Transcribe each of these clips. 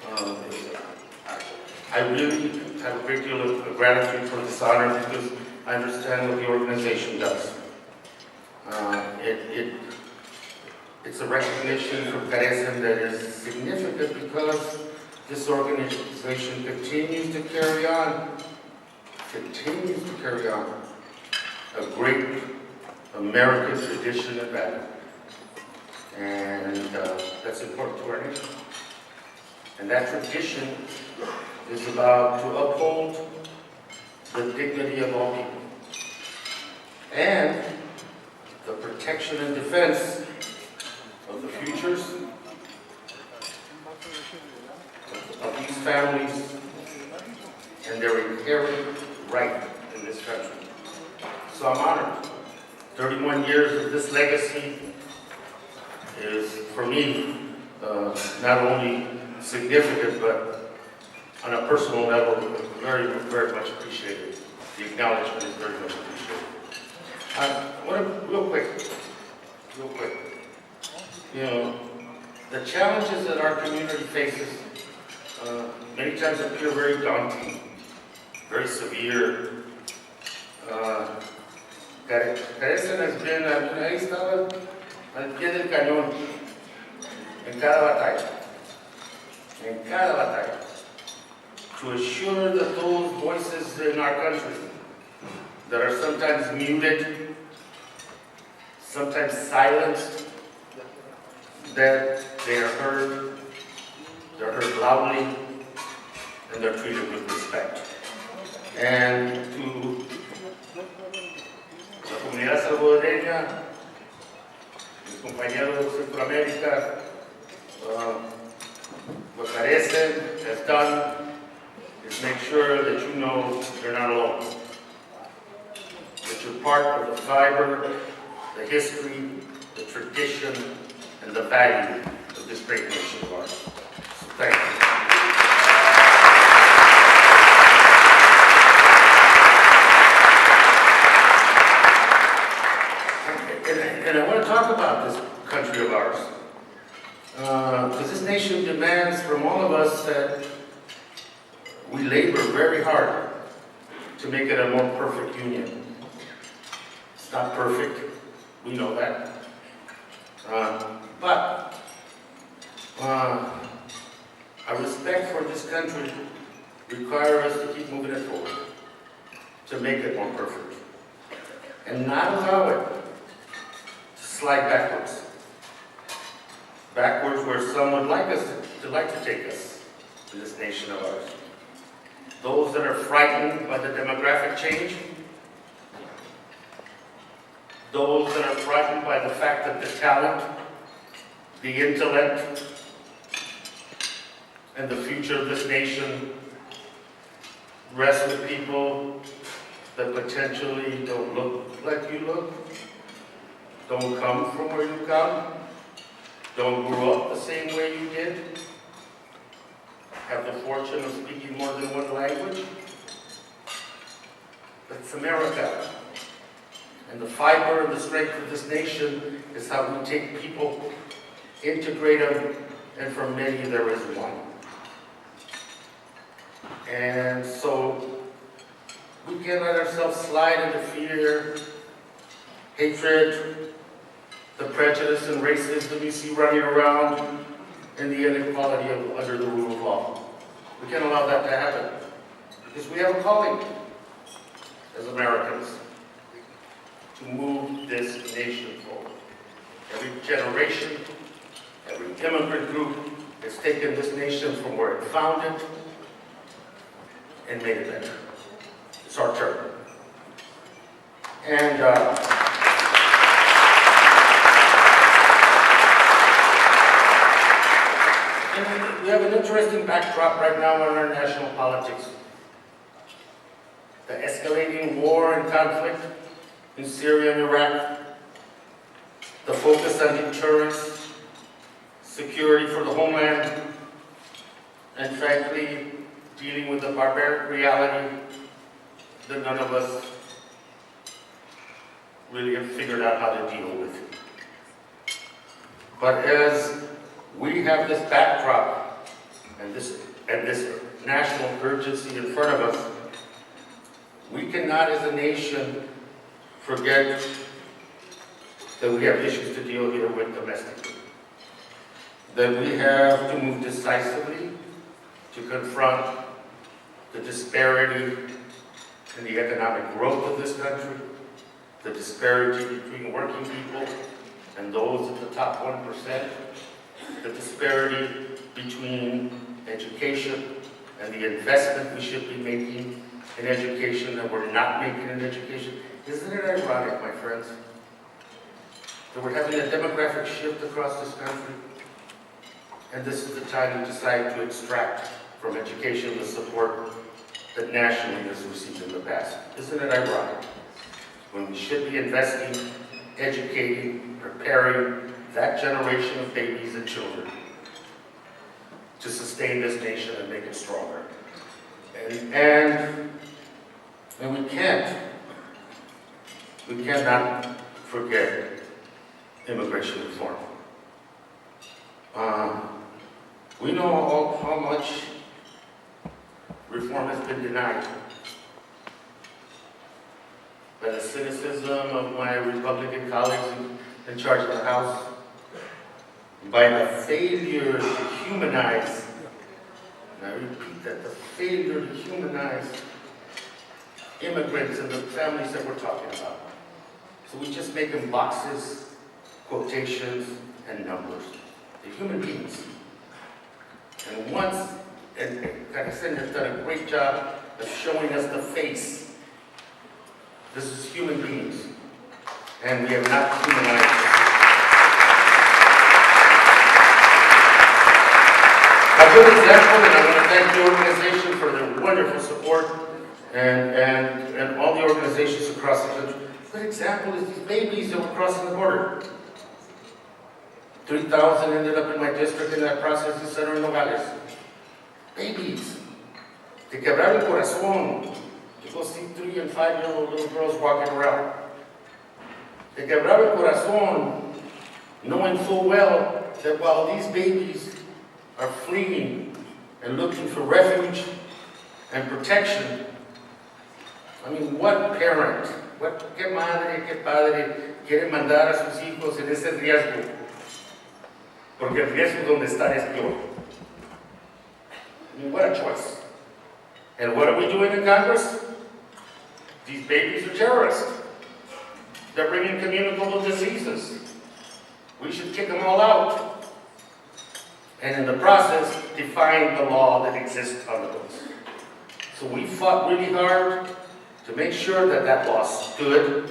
Um, I really have a great deal of gratitude for this honor because I understand what the organization does. It's a recognition from Carecen that is significant because this organization continues to carry on a great American tradition and value. And that's important to our nation. And that tradition is about to uphold the dignity of all people and the protection and defense of the futures of these families and their inherent right in this country. So I'm honored. 31 years of this legacy is, for me, not only significant, but on a personal level, very, very much appreciated. The acknowledgement is very much appreciated. I want to, real quick, you know, the challenges that our community faces many times appear very daunting, very severe. Carecen has been, ahí estaba al pie del cañón, en cada batalla, to assure that those voices in our country that are sometimes muted, sometimes silenced, that they are heard, they're heard loudly, and they're treated with respect. And to la comunidad salvadoreña, mis compañeros de Centroamérica, what Carecen has done is make sure that you know you're not alone. That you're part of the fiber, the history, the tradition, and the value of this great nation of ours. So thank you. And I want to talk about this country of ours. Because this nation demands from all of us that we labor very hard to make it a more perfect union. It's not perfect, we know that. But our respect for this country requires us to keep moving it forward, to make it more perfect, and not allow it to slide backwards. Backwards where some would like to take us to this nation of ours. Those that are frightened by the demographic change, those that are frightened by the fact that the talent, the intellect, and the future of this nation rests with people that potentially don't look like you look, don't come from where you come, don't grow up the same way you did, have the fortune of speaking more than one language. That's America. And the fiber and the strength of this nation is how we take people, integrate them, and for many there is one. And so we can't let ourselves slide into fear, hatred, the prejudice and racism you see running around, and the inequality under the rule of law. We can't allow that to happen because we have a calling as Americans to move this nation forward. Every generation, every immigrant group has taken this nation from where it found it and made it better. It's our turn. And we have an interesting backdrop right now in our national politics. The escalating war and conflict in Syria and Iraq, the focus on deterrence, security for the homeland, and frankly, dealing with the barbaric reality that none of us really have figured out how to deal with. But as we have this backdrop and this national urgency in front of us, we cannot as a nation forget that we have issues to deal here with domestically. That we have to move decisively to confront the disparity in the economic growth of this country, the disparity between working people and those at the top 1%, the disparity between education and the investment we should be making in education that we're not making in education. Isn't it ironic, my friends, that we're having a demographic shift across this country, and this is the time to decide to extract from education the support that nationally has received in the past? Isn't it ironic? When we should be investing, educating, preparing that generation of babies and children to sustain this nation and make it stronger. And we cannot forget immigration reform. We know all how much reform has been denied by the cynicism of my Republican colleagues in charge of the House, by the failure to humanize, and I repeat that, the failure to humanize immigrants and the families that we're talking about. So we just make them boxes, quotations, and numbers. They're human beings. And Carecen has done a great job of showing us the face. This is human beings. And we have not humanized them. A good example, and I want to thank the organization for their wonderful support and all the organizations across the country. A good example is these babies that were crossing the border. 3,000 ended up in my district in that processing center in Nogales. Babies. Te quebraron el corazón to go see 3- and 5-year-old little girls walking around. Te quebraron el corazón knowing full well that while these babies are fleeing and looking for refuge and protection, I mean, what parent, qué madre, qué padre quiere mandar a sus hijos en ese riesgo? Porque el riesgo donde están es peor. I mean, what a choice. And what are we doing in Congress? These babies are terrorists. They're bringing communicable diseases. We should kick them all out. And in the process, define the law that exists on the books. So we fought really hard to make sure that that law stood,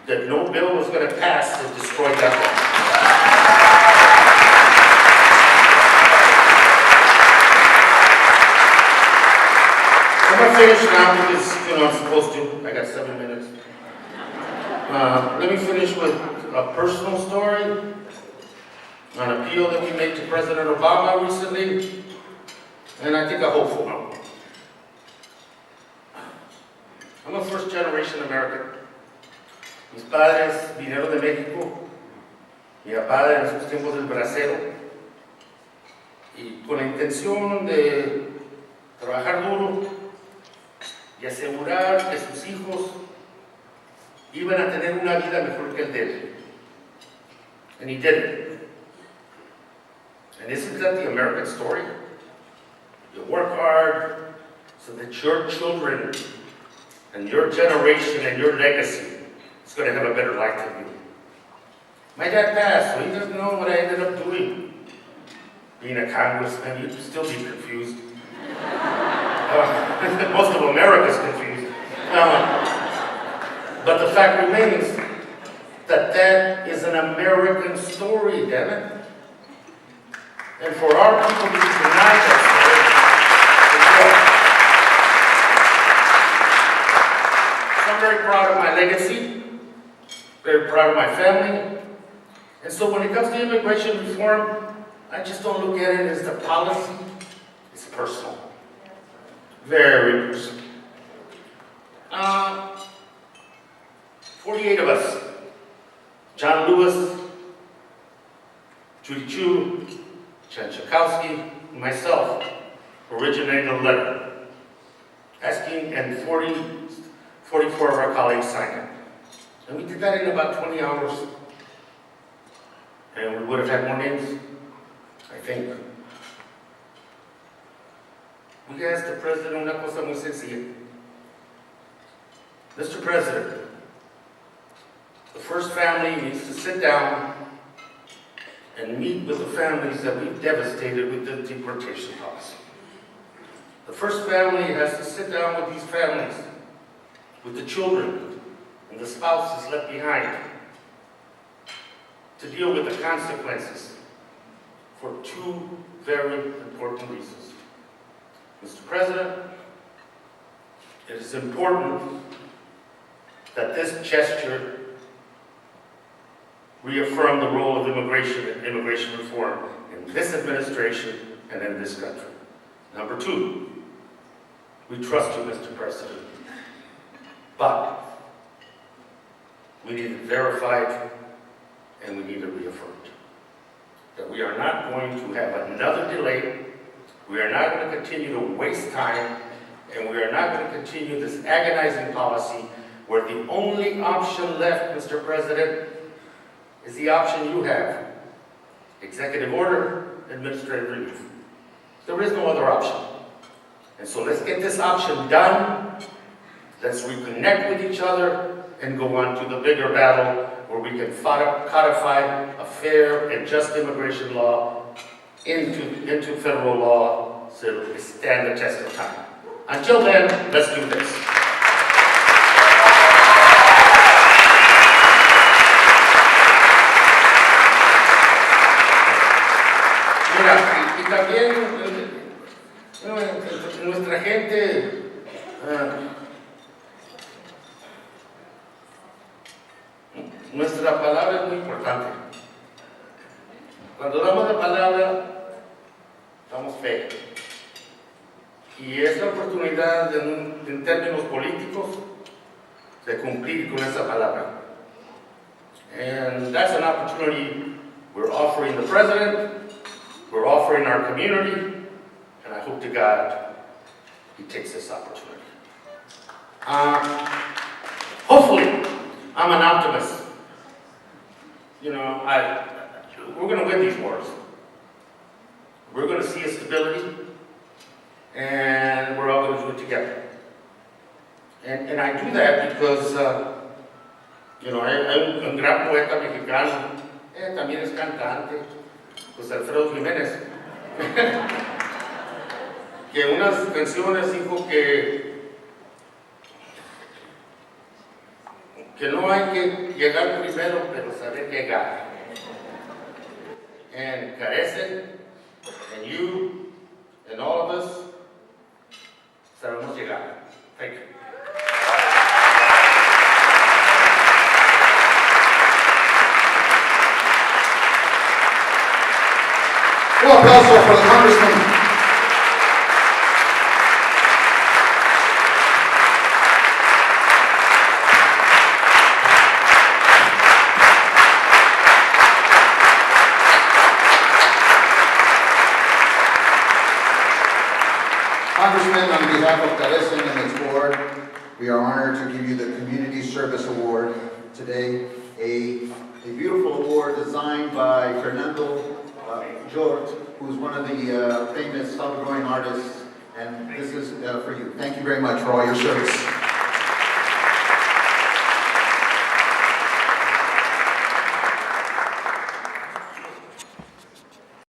that no bill was going to pass that destroyed that law. I'm going to finish now because, I'm supposed to. I got 7 minutes. Let me finish with a personal story, an appeal that we made to President Obama recently, and I think a hopeful one. I'm a first-generation American. Mis padres vinieron de México, mi papá en esos tiempos del bracero, y con la intención de trabajar duro y asegurar que sus hijos iban a tener una vida mejor que el de él. And he didn't. And isn't that the American story? You work hard so that your children and your generation and your legacy is going to have a better life than you. My dad passed, so he doesn't know what I ended up doing. Being a congressman, you'd still be confused. Most of America's confused. But the fact remains that that is an American story, damn it. And for our people to be denied that story, so I'm very proud of my legacy, very proud of my family. And so when it comes to immigration reform, I just don't look at it as the policy, it's personal. Very personal. 48 of us. John Lewis, Judy Chu, Chen Schakowsky, myself, originated a letter asking, and 44 of our colleagues signed it. And we did that in about 20 hours. And we would have had more names, I think. We asked the President una cosa muy sencilla. Mr. President, the first family needs to sit down and meet with the families that we've devastated with the deportation policy. The first family has to sit down with these families, with the children and the spouses left behind, to deal with the consequences for two very important reasons. Mr. President, it is important that this gesture reaffirm the role of immigration and immigration reform in this administration and in this country. Number two, we trust you, Mr. President, but we need it verified and we need it reaffirmed. That we are not going to have another delay, we are not going to continue to waste time, and we are not going to continue this agonizing policy where the only option left, Mr. President, is the option you have. Executive order, administrative relief. There is no other option. And so let's get this option done. Let's reconnect with each other and go on to the bigger battle where we can codify a fair and just immigration law into federal law so it will stand the test of time. Until then, let's do this. Mira, y también nuestra gente nuestra palabra es muy importante. Cuando damos la palabra, damos fe. Y es la oportunidad, en términos políticos, de cumplir con esa palabra. And that's an opportunity we're offering the President, we're offering our community, and I hope to God he takes this opportunity. Hopefully, I'm an optimist. You know, we're going to win these wars. We're going to see a stability, and we're all going to do it together. And I do that because, you know, hay un gran poeta mexicano, también es cantante, José Alfredo Jiménez, que en unas canciones dijo que no hay que llegar primero, pero saber llegar. And Carecen, and you, and all of us, sabemos llegar. Thank you. Un aplauso for the Congressman. Congressman, on behalf of Carecen and its board, we are honored to give you the Community Service Award today, a beautiful award designed by Fernando George, who's one of the famous Salvadoran artists, and this is for you. Thank you very much for all your service.